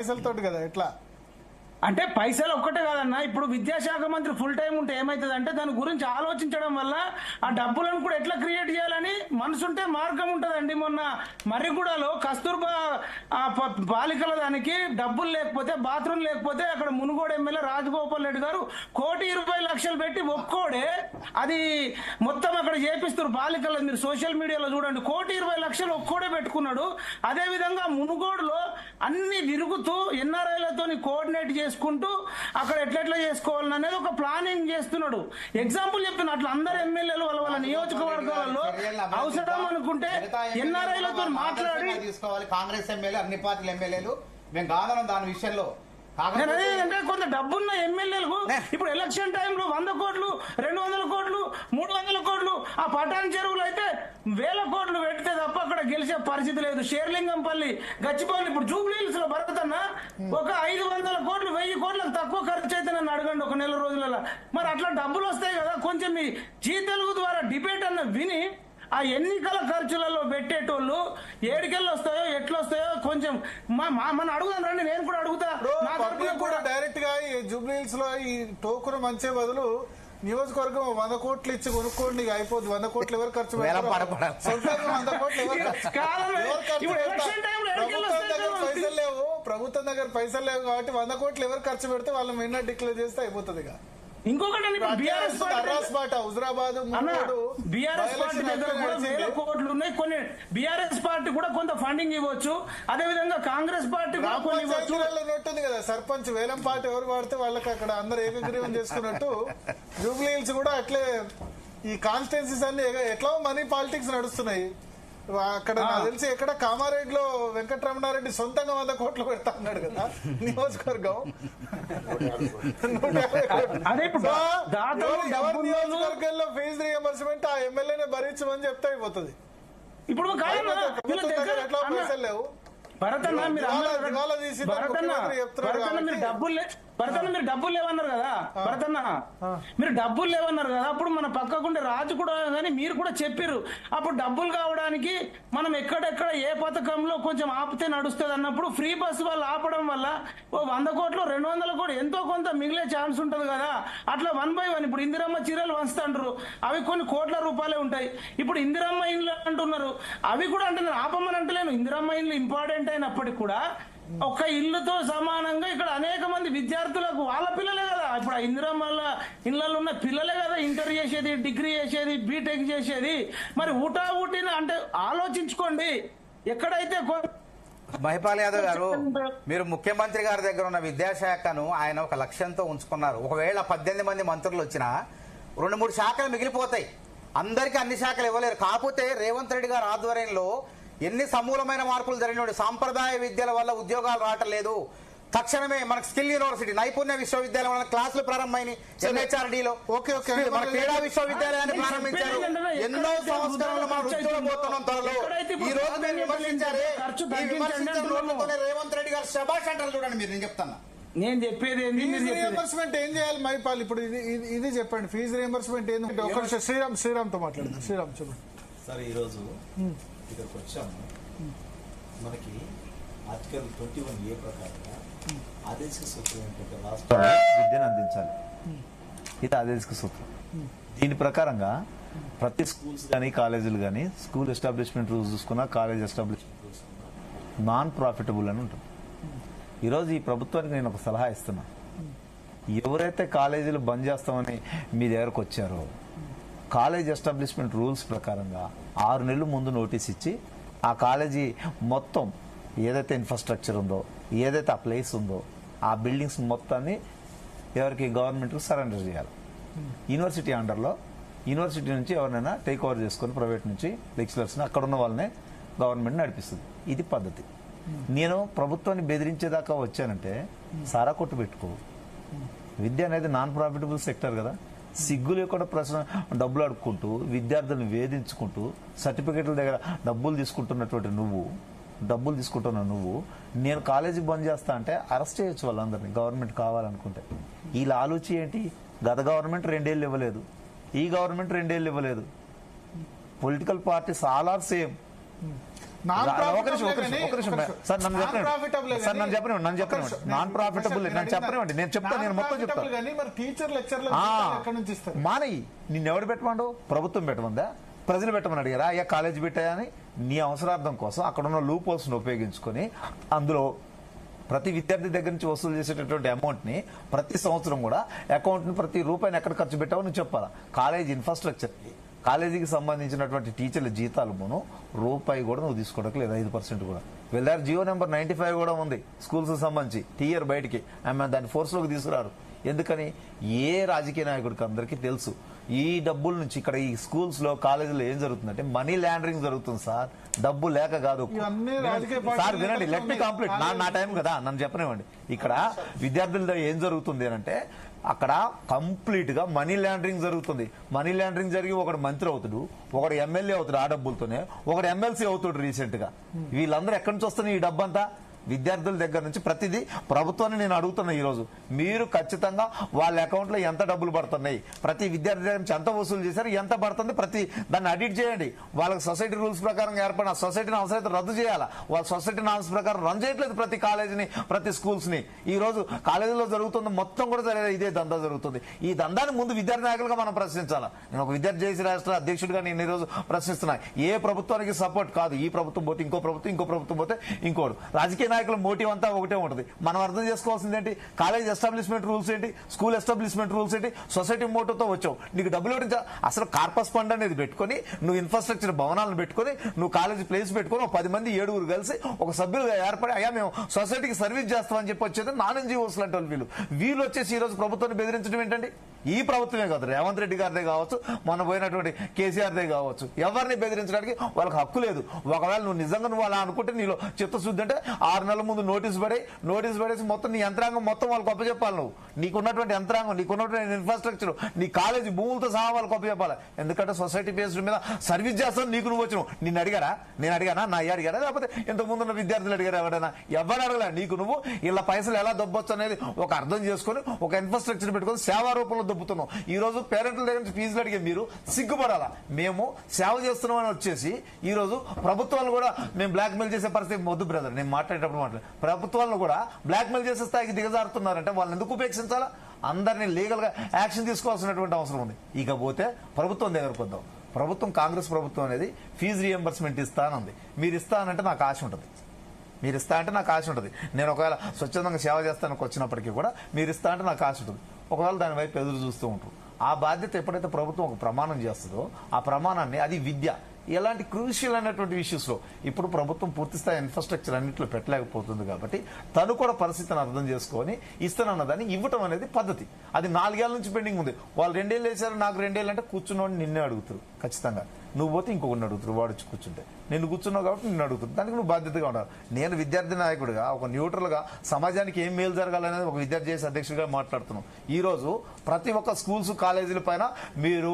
పైసలతోటి కదా ఎట్లా అంటే పైసలు ఒక్కటే కాదన్నా, ఇప్పుడు విద్యాశాఖ మంత్రి ఫుల్ టైం ఉంటే ఏమైతుంది అంటే దాని గురించి ఆలోచించడం వల్ల ఆ డబ్బులను కూడా ఎట్లా క్రియేట్ చేయాలని మనసుంటే మార్గం ఉంటదండి. మొన్న మర్రిగూడలో కస్తూర్బా బాలికల దానికి డబ్బులు లేకపోతే, బాత్రూమ్ లేకపోతే అక్కడ మునుగోడు ఎమ్మెల్యే రాజగోపాల్ రెడ్డి గారు 1,20,00,000 పెట్టి ఒక్కోడే అది మొత్తం అక్కడ చేపిస్తారు బాలికల. మీరు సోషల్ మీడియాలో చూడండి, 1,20,00,000 ఒక్కోడే పెట్టుకున్నాడు. అదే విధంగా మునుగోడులో అన్ని తిరుగుతూ ఎన్ఆర్ఐలతో కోఆర్డినేట్ చేసుకుంటూ అక్కడ ఎట్లెట్లా చేసుకోవాలని అనేది ఒక ప్లానింగ్ చేస్తున్నాడు. ఎగ్జాంపుల్ చెప్తున్నా, అట్లా అందరు ఎమ్మెల్యేలు వాళ్ళ నియోజకవర్గాలలో అవసరం అనుకుంటే ఎన్ఆర్ఐలతో మాట్లాడి తీసుకోవాలి. కాంగ్రెస్ ఎమ్మెల్యే, అన్ని పార్టీల ఎమ్మెల్యేలు మేము కాదనం దాని విషయంలో. అంటే కొంత డబ్బున్న ఎమ్మెల్యేలకు ఇప్పుడు ఎలక్షన్ టైంలో 100 కోట్లు, 200 కోట్లు, 300 కోట్లు, ఆ పటాన్ చెరువులు అయితే 1000 కోట్లు పెడితే తప్ప అక్కడ గెలిచే పరిస్థితి లేదు. షేర్లింగంపల్లి, గచ్చిపల్లి, ఇప్పుడు జూబ్లీహిల్స్ లో భరతన్న ఒక 500 కోట్లు, 1000 కోట్లకు తక్కువ ఖర్చు అయితే నన్ను అడగండి ఒక నెల రోజులలో. మరి అట్లా డబ్బులు వస్తాయి కదా. కొంచెం మీ జీ తెలుగు ద్వారా డిబేట్ అన్న విని ఆ ఎన్నికల ఖర్చులలో పెట్టేటోళ్ళు ఏడికెళ్ళి వస్తాయో ఎట్లా వస్తాయో కొంచెం మనం అడుగుదాం రండి. నేను కూడా అడుగుతా. కూడా డైరెక్ట్ గా ఈ జూబ్లీహిల్స్ లో ఈ టోకును మంచే బదులు నియోజకవర్గం 100 కోట్లు ఇచ్చి కొనుక్కోండి, అయిపోద్ది. 100 కోట్లు ఎవరు ఖర్చు పెడతారు? సొంతంగా 100 కోట్లు పైసలు లేవు, ప్రభుత్వం దగ్గర పైసలు లేవు కాబట్టి 100 కోట్లు ఎవరు ఖర్చు పెడితే వాళ్ళు విన్నర్ డిక్లేర్ చేస్తే అయిపోతుంది. ఇంకొకటి బీఆర్ఎస్ పార్టీ దగ్గర కూడా 1000 కోట్లు ఉన్నాయి. కొన్ని బీఆర్ఎస్ పార్టీ కూడా కొంత ఫండింగ్ ఇవ్వచ్చు. అదే విధంగా కాంగ్రెస్ పార్టీ కూడా కొన్ని ఉంటుంది కదా. సర్పంచ్ వేలం పార్టీ ఎవరు వాడితే వాళ్ళకి అక్కడ అందరు ఏకగ్రీవం చేసుకున్నట్టు జూబ్లీహిల్స్ కూడా అట్లే ఈ కాన్స్టిట్యున్సీస్ అన్ని ఎట్లా మనీ పాలిటిక్స్ నడుస్తున్నాయి అక్కడ. నాకు తెలిసి ఎక్కడ కామారెడ్డిలో వెంకటరమణారెడ్డి సొంతంగా 100 కోట్లు పెడతా అన్నాడు కదా నియోజకవర్గం. ఎవరి నియోజకవర్గంలో ఫీజు రియంబర్స్మెంట్ ఆ ఎమ్మెల్యేనే భరించమని చెప్తే అయిపోతుంది. ఇప్పుడు ఎట్లా పైసలు లేవు. భరతన్న మీరు డబ్బులు లేవన్నారు కదా. భరతన్న మీరు డబ్బులు లేవన్నారు కదా. అప్పుడు మన పక్కకుండే రాజు కూడా కానీ మీరు కూడా చెప్పారు అప్పుడు డబ్బులు కావడానికి మనం ఎక్కడెక్కడ ఏ పథకంలో కొంచెం ఆపితే నడుస్తుంది అన్నప్పుడు ఫ్రీ బస్సు వాళ్ళు ఆపడం వల్ల 100 కోట్లు 200 కోట్లు ఎంతో కొంత మిగిలే ఛాన్స్ ఉంటుంది కదా. అట్లా 1 by 1 ఇప్పుడు ఇందిరమ్మ చీరలు వంచుతాంటారు, అవి కొన్ని కోట్ల రూపాయలే ఉంటాయి. ఇప్పుడు ఇందిరమ్మ ఇండ్లు అంటున్నారు, అవి కూడా అంటున్నారు. ఆపమని అంటలేను, ఇందిరమ్మ ఇండ్లు ఇంపార్టెంట్ అయినప్పటికీ కూడా ఒక ఇల్లుతో సమానంగా ఇక్కడ అనేక మంది విద్యార్థులకు వాళ్ళ పిల్లలే కదా. ఇప్పుడు ఆ ఇందిరమ్మ ఇళ్లలో ఉన్న పిల్లలే కదా ఇంటర్ చేసేది, డిగ్రీ చేసేది, బీటెక్ చేసేది. మరి ఊటిన అంటే ఆలోచించుకోండి. ఎక్కడైతే మహిపాల్ యాదవ్ గారు, మీరు ముఖ్యమంత్రి గారి దగ్గర ఉన్న విద్యాశాఖను ఆయన ఒక లక్ష్యంతో ఉంచుకున్నారు. ఒకవేళ 18 మంది మంత్రులు వచ్చినా 2-3 శాఖలు మిగిలిపోతాయి. అందరికీ అన్ని శాఖలు ఇవ్వలేరు. కాకపోతే రేవంత్ రెడ్డి గారి ఆధ్వర్యంలో ఎన్ని సమూలమైన మార్పులు జరిగిన సాంప్రదాయ విద్యల వల్ల ఉద్యోగాలు రావటం లేదు. తక్షణమే మనకు స్కిల్ యూనివర్సిటీ, నైపుణ్య విశ్వవిద్యాలయం వల్ల క్లాసులు ప్రారంభమైనవి. ఎంహెచ్ఆర్డీలో మన క్రీడా విశ్వవిద్యాలయాన్ని ప్రారంభించారు. ఎన్నో సంస్కరణలు మనం రుజువుపోతున్నాం త్వరలో. ఈ రోజు మీరు విమర్శించారే, ఈ విమర్శించిన రేవంత్ రెడ్డి గారు శభాష్ అంటారు. చూడండి మీరు, నేను చెప్తాను. నేను చెప్పేది రియంబర్స్మెంట్ ఏం చేయాలి మైపాల్? ఇప్పుడు ఇది చెప్పండి. ఫీజు రియంబర్స్మెంట్ ఏంటంటే ఒక శ్రీరామ్తో మాట్లాడదాం. శ్రీరామ్ చెప్పండి సార్. ఈరోజు ఇక్కడికి వచ్చాము. మనకి ఆర్టికల్ 21A ప్రకారంగా ఆదేశిక సూత్రం ఏంటంటే రాష్ట్ర విద్యను అందించాలి. ఇది ఆదేశిక సూత్రం. దీని ప్రకారంగా ప్రతి స్కూల్స్ కానీ కాలేజీలు కానీ స్కూల్ ఎస్టాబ్లిష్మెంట్ రూల్స్ చూసుకున్నా, కాలేజ్ ఎస్టాబ్లిష్మెంట్ చూసుకున్నా నాన్ ప్రాఫిటబుల్ అని ఉంటుంది. ఈరోజు ఈ ప్రభుత్వానికి నేను ఒక సలహా ఇస్తున్నా. ఎవరైతే కాలేజీలు బంద్ చేస్తామని మీ దగ్గరకు వచ్చారో, కాలేజ్ ఎస్టాబ్లిష్మెంట్ రూల్స్ ప్రకారంగా 6 నెలల ముందు నోటీస్ ఇచ్చి ఆ కాలేజీ మొత్తం ఏదైతే ఇన్ఫ్రాస్ట్రక్చర్ ఉందో, ఏదైతే ఆ ప్లేస్ ఉందో, ఆ బిల్డింగ్స్ మొత్తాన్ని ఎవరికి గవర్నమెంట్కి సరెండర్ చేయాలి. యూనివర్సిటీ అండర్లో యూనివర్సిటీ నుంచి ఎవరినైనా టేక్ ఓవర్ చేసుకుని ప్రైవేట్ నుంచి లెక్చరర్స్ని అక్కడ ఉన్న వాళ్ళనే గవర్నమెంట్ నడిపిస్తుంది. ఇది పద్ధతి. నేను ప్రభుత్వాన్ని బెదిరించేదాకా వచ్చానంటే సారా కొట్టు పెట్టుకో. విద్య అనేది నాన్ ప్రాఫిటబుల్ సెక్టర్ కదా. సిగ్గు లేకుండా ప్రశ్న డబ్బులు అడుక్కుంటూ విద్యార్థులను వేధించుకుంటూ సర్టిఫికెట్ల దగ్గర డబ్బులు తీసుకుంటున్న నువ్వు నేను కాలేజీ బంద్ చేస్తా అంటే అరెస్ట్ చేయొచ్చు వాళ్ళందరినీ, గవర్నమెంట్ కావాలనుకుంటే. వీళ్ళ ఆలోచన ఏంటి? గత గవర్నమెంట్ 2 ఏళ్ళు ఇవ్వలేదు, ఈ గవర్నమెంట్ 2 ఏళ్ళు ఇవ్వలేదు. Political parties all are same. నాన్ ఒక నిమిషం, ప్రాఫిటబుల్ సార్ నన్ను చెప్పనివ్వండి నాన్ ప్రాఫిటబుల్ నేను చెప్పనివ్వండి, నేను చెప్తాను, నేను మొత్తం చెప్తాను. కానీ మరి టీచర్ లెక్చర్లు ఎక్కడి నుంచి ఇస్తారు? మానయ్య నిన్నెవడు పెట్టమండు? ప్రభుత్వం పెట్టమందా? ప్రజలు పెట్టమని అడిగారా? అయ్యా కాలేజీ పెట్టాయా అని? నీ అవసరార్థం కోసం అక్కడ ఉన్న లూప్ హోల్స్ ని ఉపయోగించుకొని అందులో ప్రతి విద్యార్థి దగ్గర నుంచి వసూలు చేసేటటువంటి అమౌంట్ ని ప్రతి సంవత్సరం కూడా అకౌంట్ ని ప్రతి రూపాయిని ఎక్కడ ఖర్చు పెట్టావో నువ్వు చెప్పాలా. కాలేజ్ ఇన్ఫ్రాస్ట్రక్చర్, కాలేజీకి సంబంధించినటువంటి టీచర్ల జీతాలు రూపాయి కూడా నువ్వు తీసుకోవడానికి లేదు, 5% కూడా. వెళ్ళారు జియో నెంబర్ 95 కూడా ఉంది స్కూల్స్ సంబంధించి, టీఆర్ బయటికి ఆమె దాన్ని ఫోర్స్ లోకి తీసుకురారు. ఎందుకని? ఏ రాజకీయ నాయకుడికి అందరికీ తెలుసు ఈ డబ్బుల నుంచి ఇక్కడ ఈ స్కూల్స్ లో కాలేజీలో ఏం జరుగుతుందంటే మనీ లాండరింగ్ జరుగుతుంది సార్, డబ్బు లేక కాదు. సార్ వినండి, లెట్ మీ కంప్లీట్, నా టైం కదా, నన్ను చెప్పనివ్వండి. ఇక్కడ విద్యార్థులతో ఏం జరుగుతుంది అంటే అక్కడ కంప్లీట్ గా మనీ లాండరింగ్ జరుగుతుంది. మనీ లాండరింగ్ జరిగి ఒకడు మంత్రి అవుతాడు, ఒకడు ఎమ్మెల్యే అవుతాడు, ఆ డబ్బులతోనే ఒకడు ఎమ్మెల్సీ అవుతాడు రీసెంట్ గా. వీళ్ళందరూ ఎక్కడి నుంచి వస్తున్నాయి ఈ డబ్బంతా? విద్యార్థుల దగ్గర నుంచి. ప్రతిదీ ప్రభుత్వాన్ని నేను అడుగుతున్నా ఈ రోజు, మీరు ఖచ్చితంగా వాళ్ళ అకౌంట్ లో ఎంత డబ్బులు పడుతున్నాయి, ప్రతి విద్యార్థి దగ్గర నుంచి ఎంత వసూలు చేశారు, ఎంత పడుతుంది, ప్రతి దాన్ని అడిట్ చేయండి. వాళ్ళకి సొసైటీ రూల్స్ ప్రకారం ఏర్పడిన సొసైటీని అవసరం రద్దు చేయాలా. వాళ్ళ సొసైటీ నామ్స్ ప్రకారం రన్ చేయట్లేదు ప్రతి కాలేజీని, ప్రతి స్కూల్స్ ని. ఈ రోజు కాలేజీలో జరుగుతుంది మొత్తం కూడా ఇదే దందా జరుగుతుంది. ఈ దందాన్ని ముందు విద్యార్థి నాయకులుగా మనం ప్రశ్నించాలా. నేను ఒక విద్యార్థి జేసీ రాష్ట్ర అధ్యక్షుడిగా నేను ఈ రోజు ప్రశ్నిస్తున్నా. ఏ ప్రభుత్వానికి సపోర్ట్ కాదు, ఈ ప్రభుత్వం పోతే ఇంకో ప్రభుత్వం, ఇంకో ప్రభుత్వం పోతే ఇంకోటి. రాజకీయ నాయకుల మోటివ్ అంతా ఒకటే ఉంటుంది. మనం అర్థం చేసుకోవాల్సింది ఏంటి? కాలేజ్ ఎస్టాబ్లిష్మెంట్ రూల్స్ ఏంటి, స్కూల్ ఎస్టాబ్లిష్మెంట్ రూల్స్ ఏంటి, సొసైటీ మోటోతో వచ్చావు. నీకు డబ్బులు ఇవ్వడం అసలు కార్పస్ ఫండ్ అనేది పెట్టుకుని నువ్వు ఇన్ఫ్రాస్ట్రక్చర్ భవనాలను పెట్టుకుని నువ్వు కాలేజ్ ప్లేస్ పెట్టుకుని 10 మంది 7 కలిసి ఒక సభ్యులుగా ఏర్పడి అయ్యా మేము సొసైటీకి సర్వీస్ చేస్తామని చెప్పి వచ్చేది నాన్ ఎన్జిఓస్ లాంటి వాళ్ళు. వీళ్ళు వచ్చేసి ఈ రోజు ప్రభుత్వాన్ని బెదిరించడం ఏంటండి? ఈ ప్రభుత్వమే కాదు, రేవంత్ రెడ్డి గారిదే కావచ్చు, మొన్న పోయినటువంటి కేసీఆర్దే కావచ్చు, ఎవరిని బెదిరించడానికి వాళ్ళకి హక్కు లేదు. ఒకవేళ నువ్వు నిజంగా నువ్వు అలా అనుకుంటే నీలో చిత్తశుద్ధి అంటే 6 నెలల ముందు నోటీస్ పడేసి మొత్తం నీ యంత్రాంగం మొత్తం వాళ్ళకి అప్పచెప్పాలి. నువ్వు నీకున్నటువంటి యంత్రాంగం, నీకున్నటువంటి ఇన్ఫ్రాస్ట్రక్చర్, నీ కాలేజీ భూములతో సహా వాళ్ళకి అప్పచెప్పాలి. ఎందుకంటే సొసైటీ బేస్డ్ మీద సర్వీస్ చేస్తాను నీకు నువ్వు వచ్చినావు. నిన్ను అడిగారా? నేను అడిగానా? నా అయ్య అడిగారా? లేకపోతే ఇంతకు ముందు ఉన్న విద్యార్థులు అడిగారా? ఎవరైనా ఎవరు అడగలే. నీకు నువ్వు ఇలా పైసలు ఎలా దొబ్బొచ్చు అనేది ఒక అర్థం చేసుకుని ఒక ఇన్ఫ్రాస్ట్రక్చర్ పెట్టుకుని సేవా రూపంలో దొబ్బుతున్నాం. ఈ రోజు పేరెంట్ల దగ్గర నుంచి ఫీజులు అడిగే మీరు సిగ్గుపడాలా. మేము సేవ చేస్తున్నామని వచ్చేసి ఈ రోజు ప్రభుత్వాలు కూడా మేము బ్లాక్ మెయిల్ చేసే పరిస్థితి వద్దు బ్రదర్, నేను మాట్లాడేటప్పుడు ప్రభుత్వాలను కూడా బ్లాక్ మెయిల్ చేసే స్థాయికి దిగజారుతున్నారంటే వాళ్ళని ఎందుకు ఉపేక్షించాలా? అందరినీ లీగల్ గా యాక్షన్ తీసుకోవాల్సినటువంటి అవసరం ఉంది. ఇకపోతే ప్రభుత్వం దగ్గరకు వద్దాం. ప్రభుత్వం, కాంగ్రెస్ ప్రభుత్వం అనేది ఫీజు రియంబర్స్మెంట్ ఇస్తానంది. మీరు ఇస్తానంటే నాకు ఆశ ఉంటుంది, మీరు ఇస్తా అంటే నాకు ఆశ ఉంటుంది. నేను ఒకవేళ స్వచ్ఛందంగా సేవ చేస్తానికి వచ్చినప్పటికీ కూడా మీరు ఇస్తా అంటే నాకు ఆశ ఉంటుంది. ఒకవేళ దాని వైపు ఎదురు చూస్తూ ఉంటారు. ఆ బాధ్యత ఎప్పుడైతే ప్రభుత్వం ఒక ప్రమాణం చేస్తుందో ఆ ప్రమాణాన్ని, అది విద్య, ఎలాంటి క్రూషియల్ అయినటువంటి ఇష్యూస్ లో ఇప్పుడు ప్రభుత్వం పూర్తిస్థాయి ఇన్ఫ్రాస్ట్రక్చర్ అన్నింటిలో పెట్టలేకపోతుంది. కాబట్టి తను కూడా పరిస్థితిని అర్థం చేసుకొని ఇస్తానన్నదాన్ని ఇవ్వటం అనేది పద్ధతి. అది 4 ఏళ్ల నుంచి పెండింగ్ ఉంది. వాళ్ళు 2 ఏళ్ళు వేసారు, నాకు 2 ఏళ్ళు అంటే కూర్చున్నోడిని నిన్నే అడుగుతారు ఖచ్చితంగా. నువ్వు పోతే ఇంకొకరిని అడుగుతారు, వాడు వచ్చి కూర్చుంటే. నిన్ను కూర్చున్నావు కాబట్టి నిన్ను అడుగుతుంది. దానికి నువ్వు బాధ్యతగా ఉండాలి. నేను విద్యార్థి నాయకుడిగా ఒక న్యూట్రల్ గా సమాజానికి ఏం మేలు జరగాలనేది ఒక విద్యార్థి చేసే అధ్యక్షుడిగా మాట్లాడుతున్నాం. ఈ రోజు ప్రతి ఒక్క స్కూల్స్, కాలేజీల పైన మీరు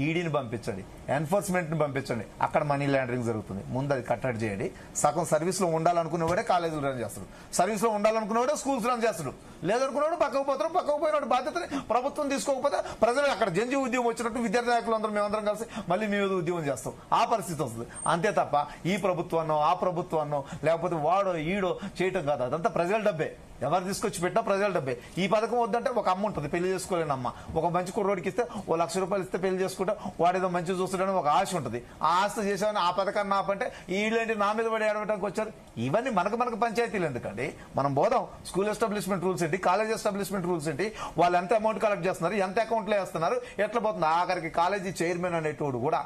ఈడీని పంపించండి, ఎన్ఫోర్స్మెంట్ ని పంపించండి. అక్కడ మనీ లాండరింగ్ జరుగుతుంది, ముందు అది కట్టడి చేయండి. సగం సర్వీస్ లో ఉండాలనుకునేవాడే కాలేజీలు రన్ చేస్తాడు, సర్వీస్ లో ఉండాలనుకునేవాడే స్కూల్స్ రన్ చేస్తాడు. లేదనుకున్నాడు పక్కకు పోతాడు. పక్కకు పోయినాడు బాధ్యతని ప్రభుత్వం తీసుకోకపోతే ప్రజలు అక్కడ జంజీ ఉద్యమం వచ్చినట్టు విద్యార్థి నాయకులు అందరం మేమందరం కలిసి మళ్ళీ మేము ఉద్యమం చేస్తాం. ఆ పరిస్థితి వస్తుంది. అంతే తప్ప ఈ ప్రభుత్వాన్నో ఆ ప్రభుత్వాన్నో లేకపోతే వాడో ఈడో చేయటం కాదు. అదంతా ప్రజల డబ్బే. ఎవరు తీసుకొచ్చి పెట్టినా ప్రజల డబ్బే. ఈ పథకం వద్దంటే ఒక అమ్మ ఉంటుంది, పెళ్లి చేసుకోలేని అమ్మ. ఒక మంచి కుర్రోడికి ఇస్తే ఓ ₹1,00,000 ఇస్తే పెళ్లి చేసుకుంటే వాడేదో మంచి చూస్తుండని ఒక ఆశ ఉంటుంది. ఆ ఆస్తి చేసామని ఆ పథకాన్ని ఆపంటే వీళ్ళేంటి నా మీద పడి ఏడవడానికి వచ్చారు. ఇవన్నీ మనకు పంచాయతీలు ఎందుకండి? మనం పోదాం. స్కూల్ ఎస్టాబ్లిష్మెంట్ రూల్స్ ఏంటి, కాలేజ్ ఎస్టాబ్లిష్మెంట్ రూల్స్ ఏంటి, వాళ్ళు ఎంత అమౌంట్ కలెక్ట్ చేస్తున్నారు, ఎంత అకౌంట్లో వేస్తున్నారు, ఎట్లా పోతుంది. ఆఖరికి కాలేజీ చైర్మన్ అనేటోడు కూడా,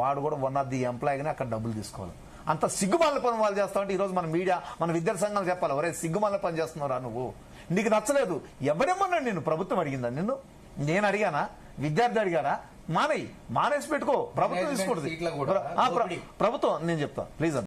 వాడు కూడా వన్ ఆఫ్ ది ఎంప్లాయీగానే అక్కడ డబ్బులు తీసుకోవాలి. అంత సిగ్గుమాల పని వాళ్ళు చేస్తామంటే ఈ రోజు మన మీడియా, మన విద్యార్థి సంఘాలు చెప్పాలి, ఒరే సిగ్గుమాల పని చేస్తున్నారా నువ్వు? నీకు నచ్చలేదు ఎవరేమన్నాడు? నిన్ను ప్రభుత్వం అడిగిందా? నిన్ను నేను అడిగానా? విద్యార్థి అడిగారా? మానేసి పెట్టుకో, ప్రభుత్వం తీసుకుంటుంది. ప్రభుత్వం నేను చెప్తా ప్లీజ్.